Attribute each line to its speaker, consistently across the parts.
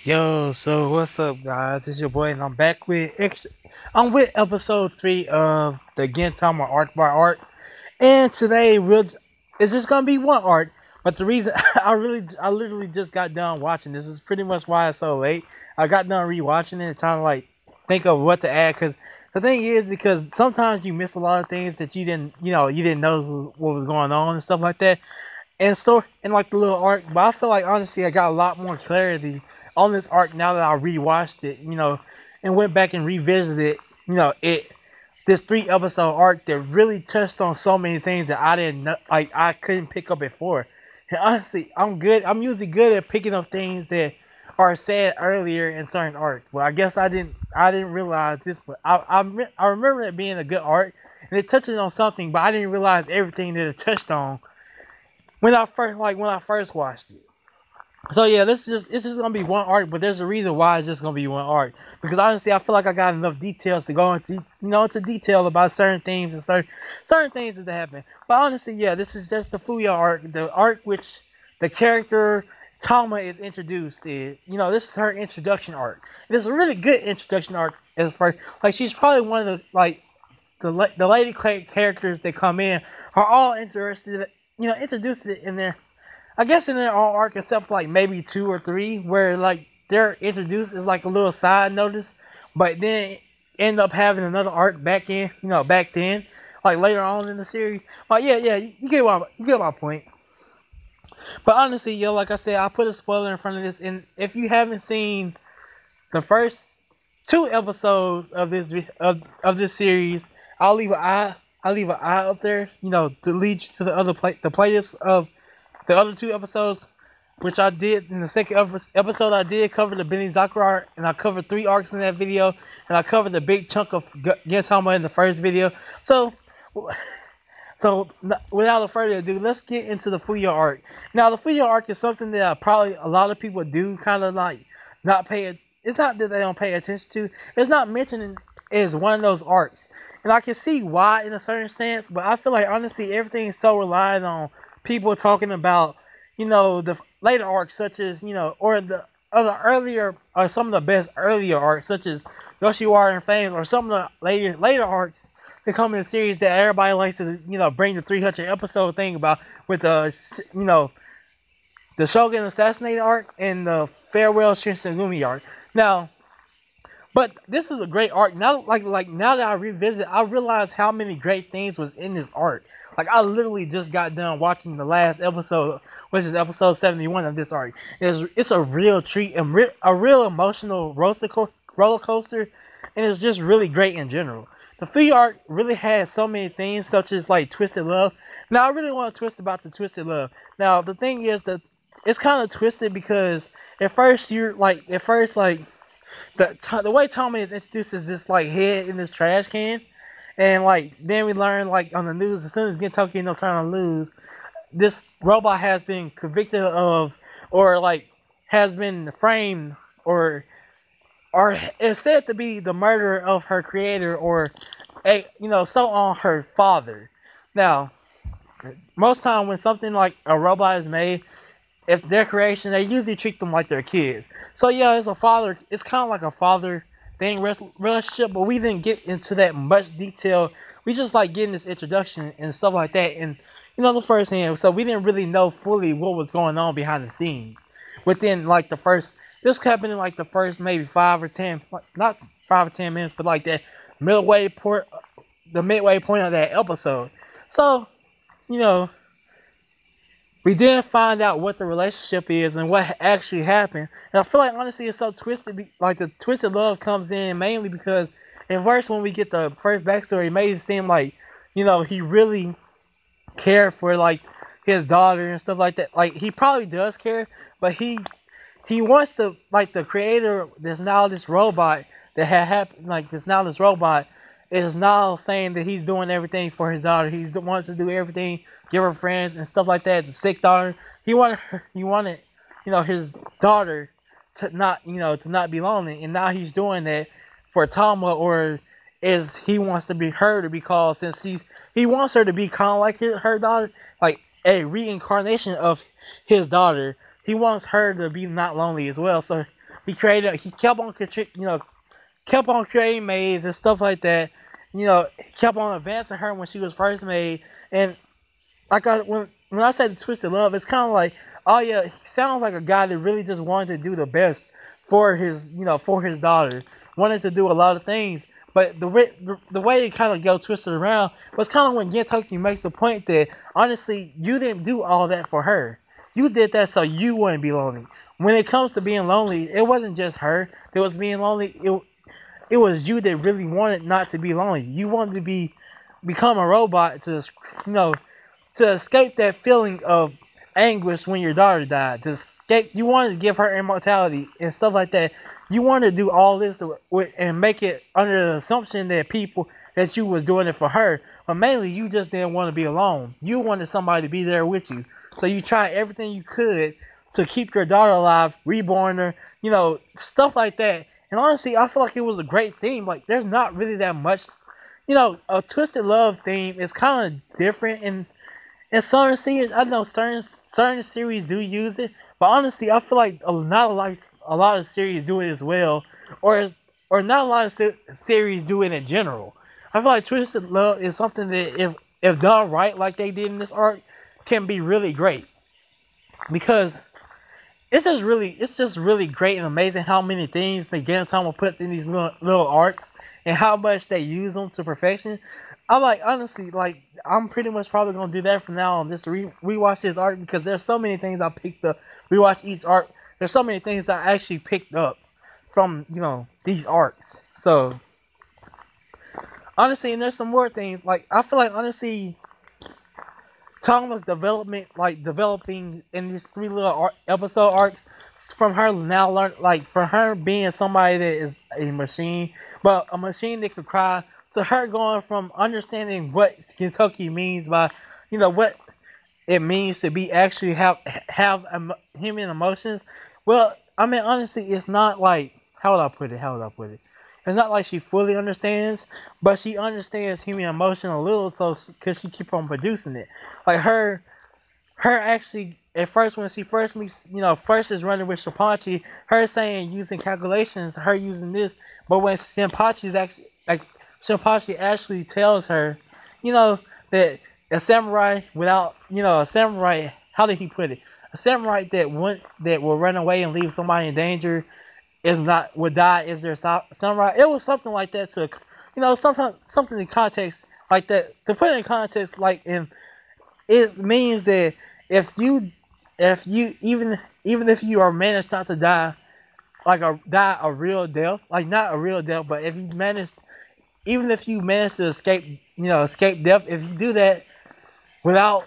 Speaker 1: Yo, so what's up, guys? It's your boy, and I'm back with I'm with episode 3 of the Gintama Arc by Arc, and today it's just gonna be one arc. But the reason I literally just got done watching this is pretty much why it's so late. I got done rewatching it and trying to like think of what to add because the thing is because sometimes you miss a lot of things that you didn't know what was going on and stuff like that and like the little arc. But I feel like honestly, I got a lot more clarity on this arc now that I rewatched it, and went back and revisited it. This 3 episode arc that really touched on so many things that I didn't know, like I couldn't pick up before. And honestly, I'm good. I'm usually good at picking up things that are said earlier in certain arcs. But I guess I didn't realize this. But I remember it being a good arc and it touches on something, but I didn't realize everything that it touched on when I first watched it. So yeah, this is gonna be one arc, but there's a reason why it's just gonna be one arc. Because honestly, I feel like I got enough details to go into detail about certain themes and certain things that happen. But honestly, yeah, this is just the fuyou arc, the arc which the character Tama is introduced in. This is her introduction arc. It's a really good introduction arc as first. Like she's probably one of the lady characters that come in are all interested, introduced in there. I guess in their all arc, except like maybe 2 or 3, where like they're introduced as like a little side notice, but then end up having another arc back then, like later on in the series. But yeah, you get my point. But honestly, like I said, I put a spoiler in front of this, and if you haven't seen the first 2 episodes of this series, I'll leave an eye. I'll leave an eye up there, to lead you to the playlist of the other 2 episodes, which I did in the second episode. I did cover the Benny Zakura arc, and I covered 3 arcs in that video, and I covered the big chunk of Gintama in the first video. Without further ado, let's get into the fuyou arc. Now, the fuyou arc is something that probably a lot of people do kind of like not pay it. It's not that they don't pay attention to. It's not mentioned as one of those arcs, and I can see why in a certain stance. But I feel like honestly, everything is so reliant on people talking about, the later arcs, such as, or the other earlier, or some of the best earlier arcs, such as Yoshiwara and Fame, or some of the later arcs that come in the series that everybody likes to, bring the 300 episode thing about with the Shogun Assassinated arc and the Farewell Shinsengumi arc. Now, but this is a great arc. Now, like now that I revisit, I realize how many great things was in this arc. Like I literally just got done watching the last episode, which is episode 71 of this arc. It's a real treat and a real emotional roller coaster, and it's just really great in general. The fuyou arc really has so many things, such as like twisted love. Now I really want to twist about the twisted love. Now the thing is that it's kind of twisted because at first the way Tommy is introduced is this like head in this trash can, and like then we learn like on the news as soon as Gintoki no turn on news, this robot has been convicted of or like has been framed or is said to be the murderer of her creator or so on her father. Now, most time when something like a robot is made, if their creation, they usually treat them like their kids. So yeah, it's kind of like a father thing relationship, but we didn't get into that much detail. We just like getting this introduction and stuff like that, and the first hand. So we didn't really know fully what was going on behind the scenes within like the first. This happened in like the first maybe 5 or 10, not 5 or 10 minutes, but like that the midway point of that episode. So, we did find out what the relationship is and what actually happened. And I feel like honestly it's so twisted. Like the twisted love comes in mainly because at first when we get the first backstory, it made it seem like he really cared for like his daughter and stuff like that. Like he probably does care, but he wants to like the creator. There's now this robot that had happened. Like this robot is now saying that he's doing everything for his daughter. He wants to do everything, give her friends and stuff like that. The sick daughter. He wanted, his daughter to not be lonely, and now he's doing that for Tama, or as he wants her to be called, since he wants her to be kind of like her daughter, like a reincarnation of his daughter. He wants her to be not lonely as well. So He kept on, kept on creating maids and stuff like that. He kept on advancing her when she was first made. And when I said twisted love, it's kind of like, oh yeah, he sounds like a guy that really just wanted to do the best for his daughter, wanted to do a lot of things. But the way it kind of go twisted around was kind of when Gintoki makes the point that honestly, you didn't do all that for her. You did that so you wouldn't be lonely. When it comes to being lonely, it wasn't just her that was being lonely. It was you that really wanted not to be lonely. You wanted to become a robot to escape that feeling of anguish when your daughter died. You wanted to give her immortality and stuff like that. You wanted to do all this and make it under the assumption that you was doing it for her. But mainly, you just didn't want to be alone. You wanted somebody to be there with you. So you tried everything you could to keep your daughter alive, reborn her, stuff like that. And honestly, I feel like it was a great theme. Like, there's not really that much, a twisted love theme is kind of different in certain series. I know certain series do use it, but honestly, I feel like not a lot of series do it as well, or not a lot of series do it in general. I feel like twisted love is something that if done right, like they did in this arc, can be really great, because it's just really great and amazing how many things the Gintama puts in these little arcs and how much they use them to perfection. Honestly, I'm pretty much probably gonna do that from now on, just to rewatch this arc, because there's so many things I picked up. Rewatch each arc. There's so many things I actually picked up from these arcs. So honestly, and there's some more things. I feel like honestly, Tama's developing in these 3 little episode arcs, from her now from her being somebody that is a machine, but a machine that could cry, to her going from understanding what Kentucky means by, what it means to be actually have human emotions. Well, I mean, honestly, it's not like, how would I put it? It's not like she fully understands, but she understands human emotion a little, so because she keep on producing it. Like her actually at first, when she first meets, first is running with Shinpachi, her saying using calculations, her using this, but when Shinpachi actually tells her, that a samurai how did he put it? A samurai that will run away and leave somebody in danger would die is their samurai. It was something like that something in context like that. To put it in context, it means that if you even if you are managed not to die, die a real death, not a real death, but if you manage to escape death, if you do that without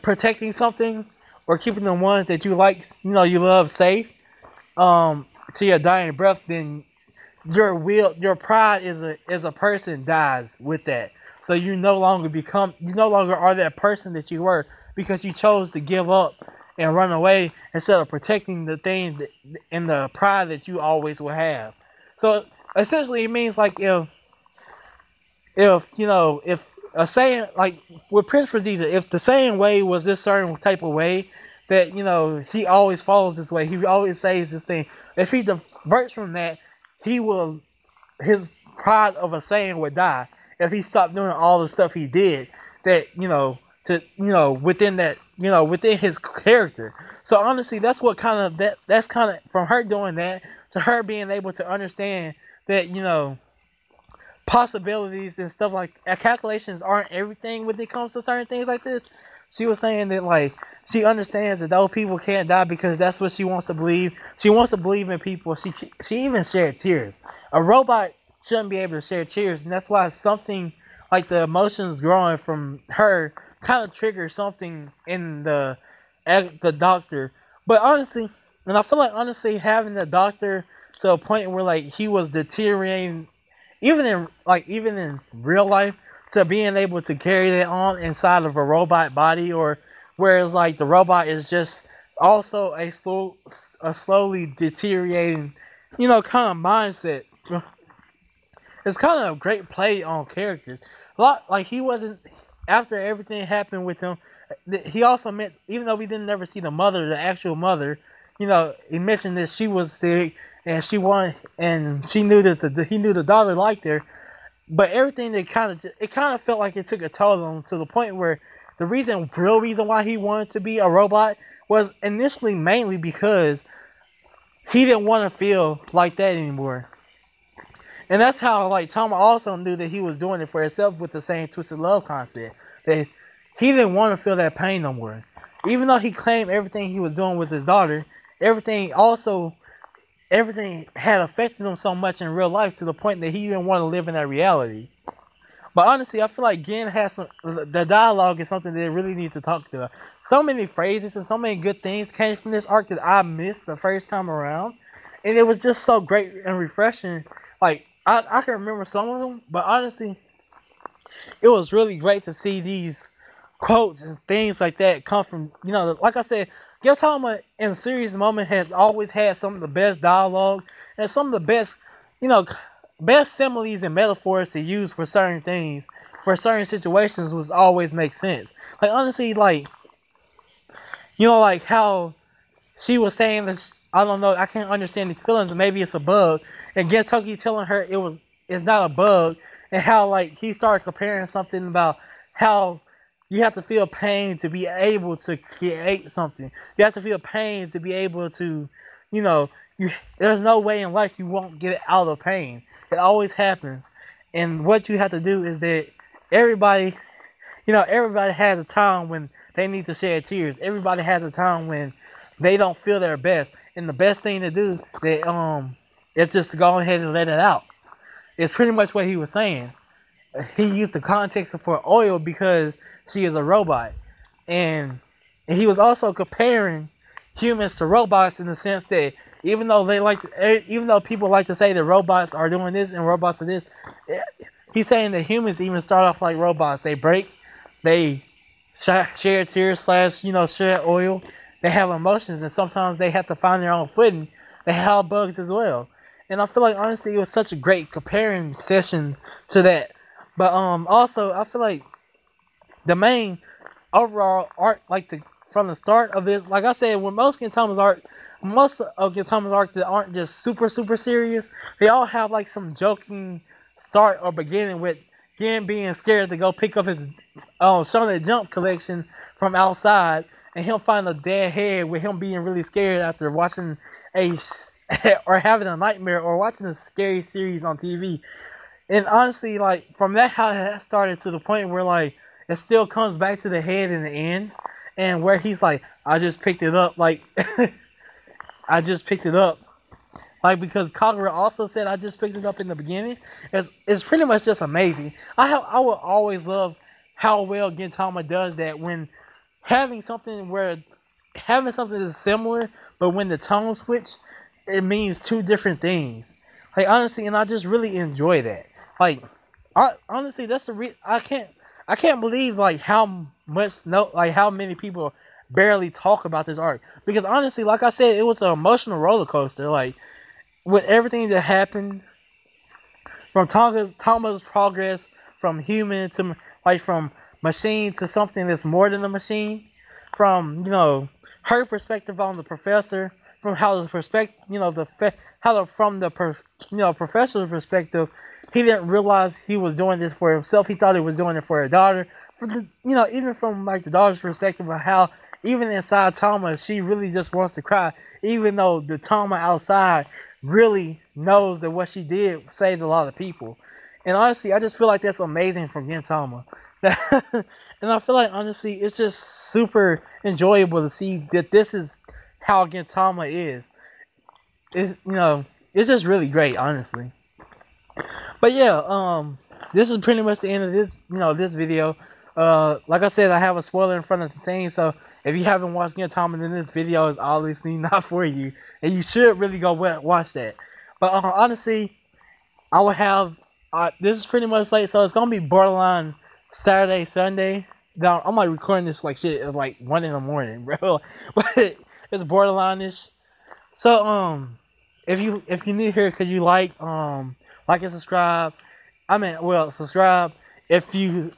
Speaker 1: protecting something or keeping the ones that you you love safe, to your dying breath, then your pride as a person dies with that. So you no longer are that person that you were, because you chose to give up and run away instead of protecting the things and the pride that you always will have. So essentially, it means if a saying, with Prince Vegeta, if the saying way was this certain type of way, that he always follows this way, he always says this thing. If he diverts from that, his pride of a saying would die. If he stopped doing all the stuff he did, that within his character. So honestly, that's kind of from her doing that to her being able to understand that possibilities and stuff calculations aren't everything when it comes to certain things like this. She was saying that she understands that those people can't die because that's what she wants to believe. She wants to believe in people. She even shared tears. A robot shouldn't be able to share tears, and that's why something like the emotions growing from her kind of triggers something in the doctor. But honestly, and I feel like honestly having the doctor to a point where he was deteriorating, even in real life, to being able to carry that on inside of a robot body, or whereas the robot is just also a slowly deteriorating, kind of mindset. It's kind of a great play on characters. A lot he wasn't, after everything happened with him. He also meant, even though we didn't never see the actual mother, he mentioned that she was sick and she knew that he knew the daughter liked her, but everything that it kind of felt like it took a toll on him to the point where the real reason why he wanted to be a robot was initially mainly because he didn't want to feel like that anymore. And that's how, like, Tama also knew that he was doing it for himself with the same twisted love concept. That he didn't want to feel that pain no more. Even though he claimed everything he was doing was his daughter, everything had affected him so much in real life to the point that he didn't want to live in that reality. But honestly, I feel like Gin has the dialogue is something that really needs to talk to. So many phrases and so many good things came from this arc that I missed the first time around. And it was just so great and refreshing. Like, I can remember some of them, but honestly, it was really great to see these quotes and things like that come from, like I said, Gintama in a serious moment has always had some of the best dialogue and some of the best, best similes and metaphors to use for certain things, for certain situations, which always makes sense. Like, honestly, like, like how she was saying this, I don't know, I can't understand these feelings, maybe it's a bug, and Gentoki telling her it's not a bug, and how, like, he started comparing something about how you have to feel pain to be able to create something. You have to feel pain to be able to, there's no way in life you won't get out of pain. It always happens. And what you have to do is that everybody has a time when they need to shed tears. Everybody has a time when they don't feel their best. And the best thing to do is just to go ahead and let it out. It's pretty much what he was saying. He used the context for oil because she is a robot. And he was also comparing humans to robots in the sense that even though people like to say that robots are doing this and robots are this, he's saying that humans even start off like robots. They break, they share tears / share oil. They have emotions, and sometimes they have to find their own footing. They have bugs as well. And I feel like, honestly, it was such a great comparing session to that. But also, I feel like the main overall art, from the start of this, like I said, with most of Gintama's art that aren't just super, super serious, they all have like some joking start or beginning with Gin being scared to go pick up his Shonen Jump collection from outside, and him finding a dead head with him being really scared after watching or having a nightmare or watching a scary series on TV. And honestly, like, from that, how that started to the point where, like, it still comes back to the head in the end, and where he's like, I just picked it up, like, I just picked it up. Like, because Kagura also said, I just picked it up in the beginning. It's pretty much just amazing. I will always love how well Gintama does that when having something that's similar, but when the tone switch, it means two different things. Like, honestly, and I just really enjoy that. Like, honestly, that's I can't believe like how many people barely talk about this art, because honestly, like I said, it was an emotional roller coaster. Like, with everything that happened from Tama's progress from human to from machine to something that's more than a machine, from her perspective on the professor, from how the perspective from the professor's perspective, he didn't realize he was doing this for himself. He thought he was doing it for her daughter. Even from like the daughter's perspective of how even inside Tama, she really just wants to cry, even though the Tama outside really knows that what she did saved a lot of people. And honestly, I just feel like that's amazing from Gintama. And I feel like, honestly, it's just super enjoyable to see that this is how Gintama is. It's just really great, honestly. But yeah, this is pretty much the end of this video. Like I said, I have a spoiler in front of the thing, so if you haven't watched Gintama, then this video is obviously not for you, and you should really go watch that. But honestly, I will have this is pretty much late, so it's gonna be borderline Saturday, Sunday. Now I'm like recording this like shit at like 1 in the morning, bro. But it's borderline-ish. So if you're new here, could you like and subscribe? Subscribe. If you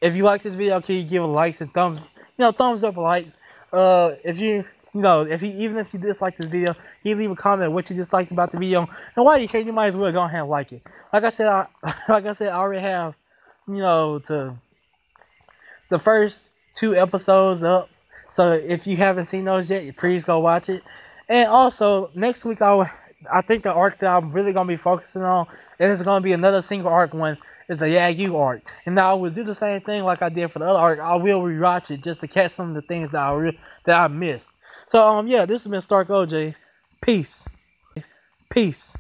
Speaker 1: like this video, can you give it likes and thumbs up likes? If you You know, even if you dislike this video, you leave a comment what you disliked about the video, and why you care. You might as well go ahead and like it. Like I said, I already have, you know, the first 2 episodes up. So if you haven't seen those yet, please go watch it. And also next week, I think the arc that I'm really gonna be focusing on, and it's gonna be another single arc one, is the Yagyu arc. And now I will do the same thing like I did for the other arc. I will rewatch it just to catch some of the things that I missed. So yeah, this has been Stark OJ. Peace. Peace.